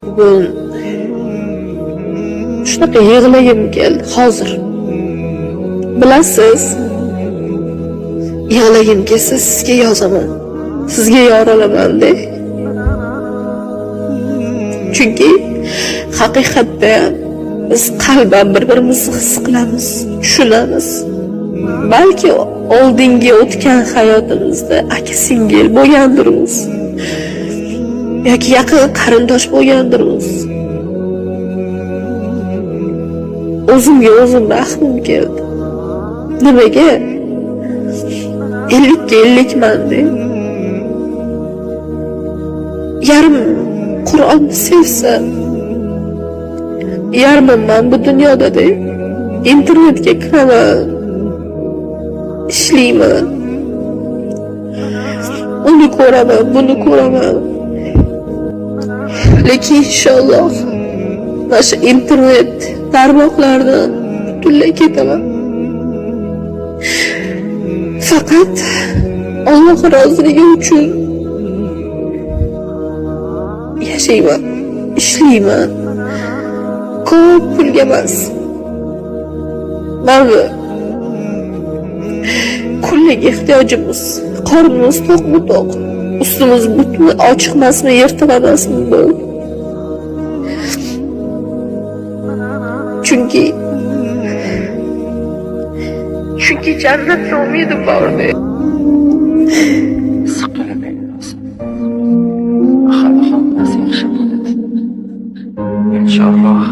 Bugun shunaqa yig'lagim keldi hozir. Bilasiz, yig'lagim kelsa sizga yozaman. Sizga yorolaman-da. Chunki haqiqatda biz qalban bir-birimizni his qilamiz, tushunamiz. Balki oldingi o'tgan hayotimizda aka-singil bo'lgandirmiz. Yoki yaqin qarindosh bo'lgandirmiz. O'zimga o'zim rahmim keldi. Nimaga? 50 ga 50 manda. Yarim Qur'onni sevsa, yarmim men bu dunyoda-da. Internetga kiraman, ishlayman. Uni ko'raman, buni ko'raman. Lekin inshaalloh mana shu internet tarmoqlaridan butunlay ketaman. Faqat Alloh roziligi uchun yashayman, ishlayman. Ko'p pulga emas. Mana kunlik ehtiyojimiz, qornimiz to'qmi to'q, ustimiz butun ochiq emasmi, yirtiq emasmi bu. Chunki jannatga umidim bor-da. Siqilmang o'zi. Hali hammasi yaxshi bo'ladi. Inshaalloh.